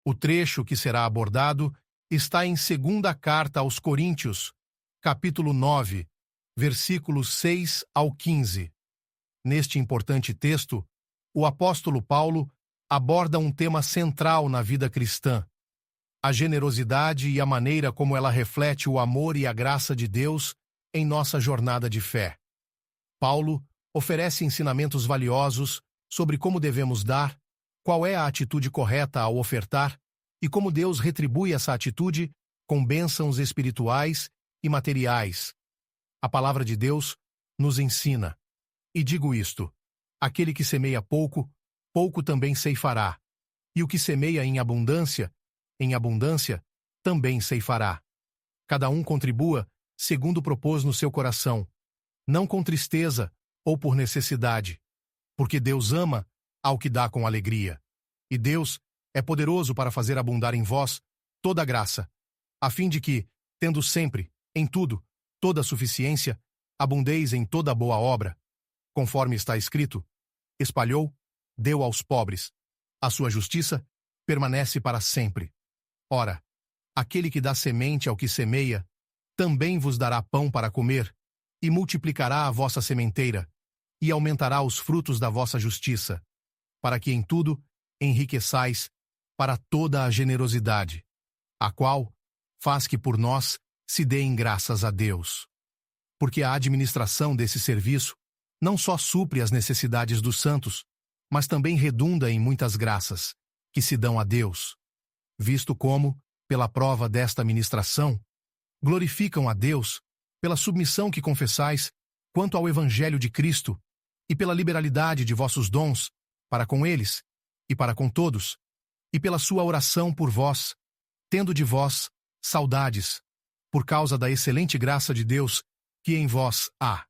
O trecho que será abordado está em Segunda Carta aos Coríntios, capítulo 9, versículos 6 ao 15. Neste importante texto, o apóstolo Paulo aborda um tema central na vida cristã: a generosidade e a maneira como ela reflete o amor e a graça de Deus em nossa jornada de fé. Paulo oferece ensinamentos valiosos sobre como devemos dar, qual é a atitude correta ao ofertar e como Deus retribui essa atitude com bênçãos espirituais e materiais. A palavra de Deus nos ensina. E digo isto: aquele que semeia pouco, pouco também ceifará. E o que semeia em abundância também ceifará. Cada um contribua segundo propôs no seu coração, não com tristeza ou por necessidade, porque Deus ama ao que dá com alegria. E Deus é poderoso para fazer abundar em vós toda a graça, a fim de que, tendo sempre, em tudo, toda a suficiência, abundeis em toda boa obra. Conforme está escrito: espalhou, deu aos pobres. A sua justiça permanece para sempre. Ora, aquele que dá semente ao que semeia, também vos dará pão para comer, e multiplicará a vossa sementeira, e aumentará os frutos da vossa justiça, para que em tudo enriqueçais para toda a generosidade, a qual faz que por nós se deem graças a Deus. Porque a administração desse serviço não só supre as necessidades dos santos, mas também redunda em muitas graças que se dão a Deus, visto como, pela prova desta ministração, glorificam a Deus pela submissão que confessais quanto ao Evangelho de Cristo e pela liberalidade de vossos dons para com eles e para com todos, e pela sua oração por vós, tendo de vós saudades, por causa da excelente graça de Deus que em vós há.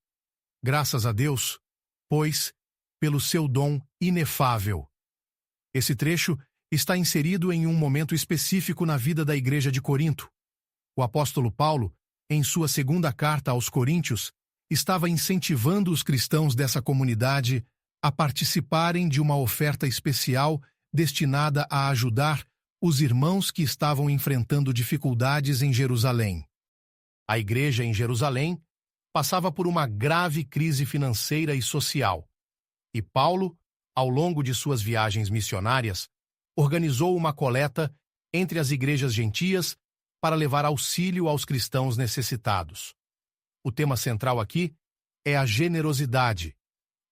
Graças a Deus, pois, pelo seu dom inefável. Esse trecho está inserido em um momento específico na vida da igreja de Corinto. O apóstolo Paulo, em sua segunda carta aos Coríntios, estava incentivando os cristãos dessa comunidade a participarem de uma oferta especial destinada a ajudar os irmãos que estavam enfrentando dificuldades em Jerusalém. A igreja em Jerusalém passava por uma grave crise financeira e social, e Paulo, ao longo de suas viagens missionárias, organizou uma coleta entre as igrejas gentias para levar auxílio aos cristãos necessitados. O tema central aqui é a generosidade,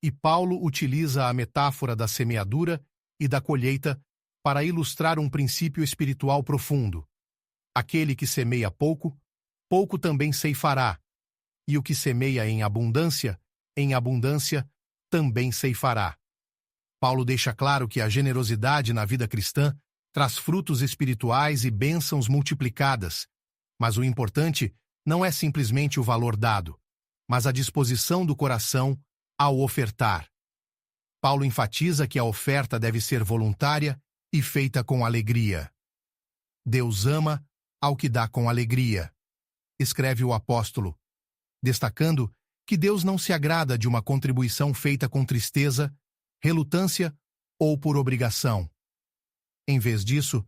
e Paulo utiliza a metáfora da semeadura e da colheita para ilustrar um princípio espiritual profundo. Aquele que semeia pouco, pouco também ceifará, e o que semeia em abundância também ceifará. Paulo deixa claro que a generosidade na vida cristã traz frutos espirituais e bênçãos multiplicadas, mas o importante não é simplesmente o valor dado, mas a disposição do coração ao ofertar. Paulo enfatiza que a oferta deve ser voluntária e feita com alegria. Deus ama ao que dá com alegria, escreve o apóstolo, destacando que Deus não se agrada de uma contribuição feita com tristeza, relutância ou por obrigação. Em vez disso,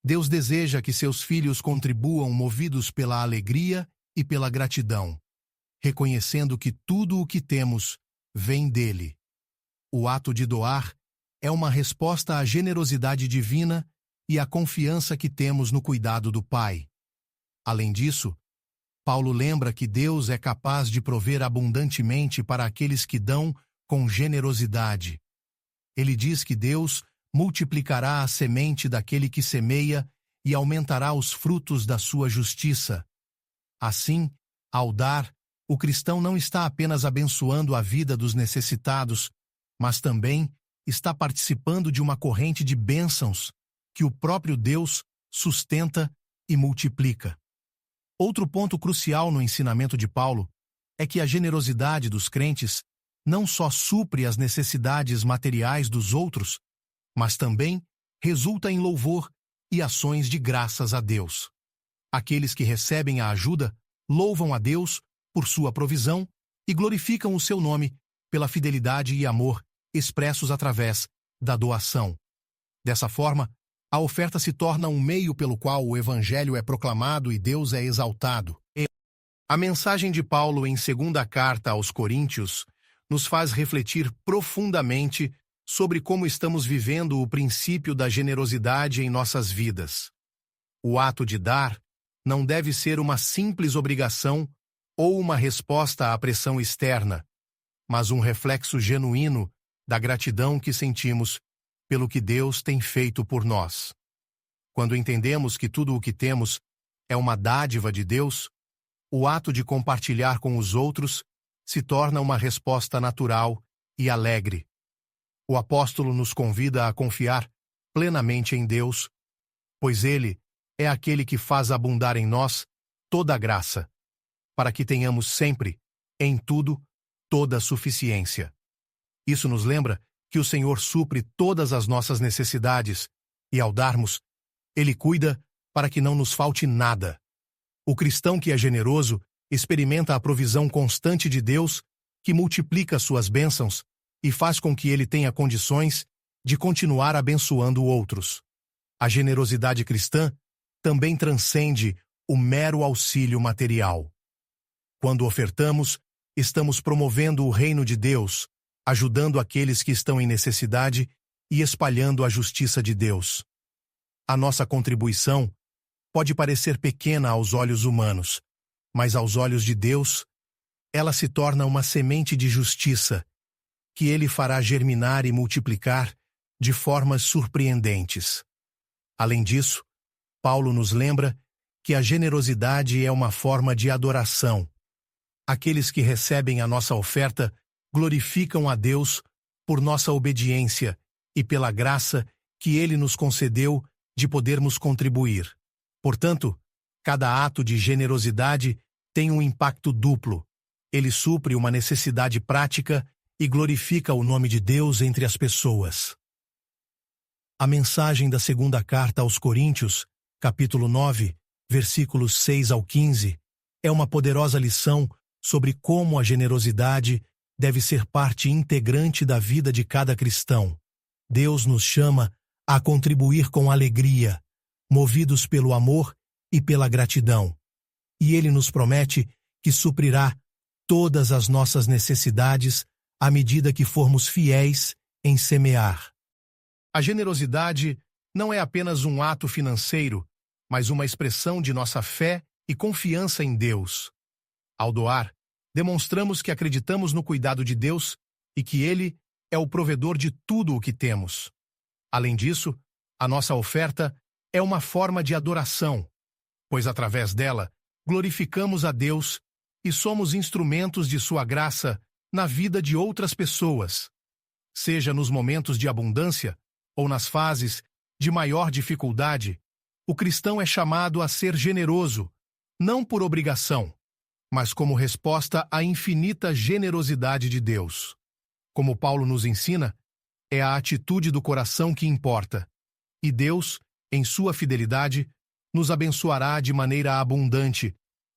Deus deseja que seus filhos contribuam movidos pela alegria e pela gratidão, reconhecendo que tudo o que temos vem dele. O ato de doar é uma resposta à generosidade divina e à confiança que temos no cuidado do Pai. Além disso, Paulo lembra que Deus é capaz de prover abundantemente para aqueles que dão com generosidade. Ele diz que Deus multiplicará a semente daquele que semeia e aumentará os frutos da sua justiça. Assim, ao dar, o cristão não está apenas abençoando a vida dos necessitados, mas também está participando de uma corrente de bênçãos que o próprio Deus sustenta e multiplica. Outro ponto crucial no ensinamento de Paulo é que a generosidade dos crentes não só supre as necessidades materiais dos outros, mas também resulta em louvor e ações de graças a Deus. Aqueles que recebem a ajuda louvam a Deus por sua provisão e glorificam o seu nome pela fidelidade e amor expressos através da doação. Dessa forma, A oferta se torna um meio pelo qual o Evangelho é proclamado e Deus é exaltado. A mensagem de Paulo em segunda carta aos Coríntios nos faz refletir profundamente sobre como estamos vivendo o princípio da generosidade em nossas vidas. O ato de dar não deve ser uma simples obrigação ou uma resposta à pressão externa, mas um reflexo genuíno da gratidão que sentimos pelo que Deus tem feito por nós. Quando entendemos que tudo o que temos é uma dádiva de Deus, o ato de compartilhar com os outros se torna uma resposta natural e alegre. O apóstolo nos convida a confiar plenamente em Deus, pois Ele é aquele que faz abundar em nós toda a graça, para que tenhamos sempre, em tudo, toda a suficiência. Isso nos lembra que o Senhor supre todas as nossas necessidades e, ao darmos, Ele cuida para que não nos falte nada. O cristão que é generoso experimenta a provisão constante de Deus, que multiplica suas bênçãos e faz com que ele tenha condições de continuar abençoando outros. A generosidade cristã também transcende o mero auxílio material. Quando ofertamos, estamos promovendo o reino de Deus, ajudando aqueles que estão em necessidade e espalhando a justiça de Deus. A nossa contribuição pode parecer pequena aos olhos humanos, mas aos olhos de Deus, ela se torna uma semente de justiça, que Ele fará germinar e multiplicar de formas surpreendentes. Além disso, Paulo nos lembra que a generosidade é uma forma de adoração. Aqueles que recebem a nossa oferta glorificam a Deus por nossa obediência e pela graça que Ele nos concedeu de podermos contribuir. Portanto, cada ato de generosidade tem um impacto duplo. Ele supre uma necessidade prática e glorifica o nome de Deus entre as pessoas. A mensagem da segunda carta aos Coríntios, capítulo 9, versículos 6 ao 15, é uma poderosa lição sobre como a generosidade deve ser parte integrante da vida de cada cristão. Deus nos chama a contribuir com alegria, movidos pelo amor e pela gratidão. E Ele nos promete que suprirá todas as nossas necessidades à medida que formos fiéis em semear. A generosidade não é apenas um ato financeiro, mas uma expressão de nossa fé e confiança em Deus. Ao doar, demonstramos que acreditamos no cuidado de Deus e que Ele é o provedor de tudo o que temos. Além disso, a nossa oferta é uma forma de adoração, pois através dela glorificamos a Deus e somos instrumentos de sua graça na vida de outras pessoas, seja nos momentos de abundância ou nas fases de maior dificuldade. O cristão é chamado a ser generoso, não por obrigação, mas como resposta à infinita generosidade de Deus. Como Paulo nos ensina, é a atitude do coração que importa, e Deus, em sua fidelidade, nos abençoará de maneira abundante,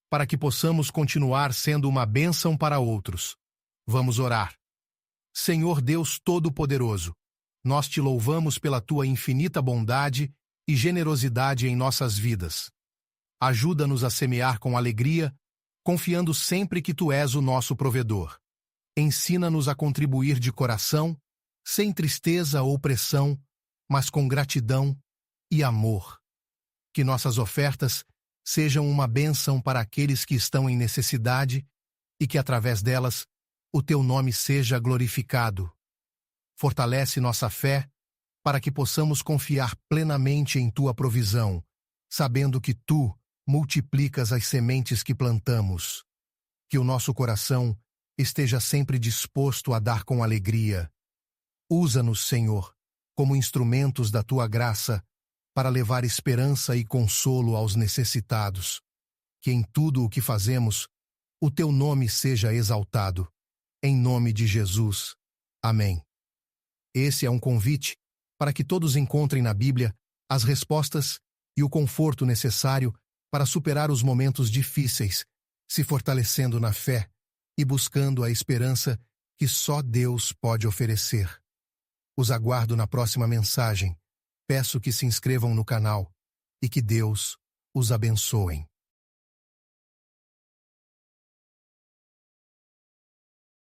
para que possamos continuar sendo uma bênção para outros. Vamos orar. Senhor Deus Todo-Poderoso, nós te louvamos pela tua infinita bondade e generosidade em nossas vidas. Ajuda-nos a semear com alegria, confiando sempre que tu és o nosso provedor. Ensina-nos a contribuir de coração, sem tristeza ou pressão, mas com gratidão e amor. Que nossas ofertas sejam uma bênção para aqueles que estão em necessidade e que, através delas, o teu nome seja glorificado. Fortalece nossa fé para que possamos confiar plenamente em tua provisão, sabendo que tu multiplicas as sementes que plantamos. Que o nosso coração esteja sempre disposto a dar com alegria. Usa-nos, Senhor, como instrumentos da tua graça para levar esperança e consolo aos necessitados. Que em tudo o que fazemos, o teu nome seja exaltado. Em nome de Jesus. Amém. Esse é um convite para que todos encontrem na Bíblia as respostas e o conforto necessário para superar os momentos difíceis, se fortalecendo na fé e buscando a esperança que só Deus pode oferecer. Os aguardo na próxima mensagem. Peço que se inscrevam no canal e que Deus os abençoe.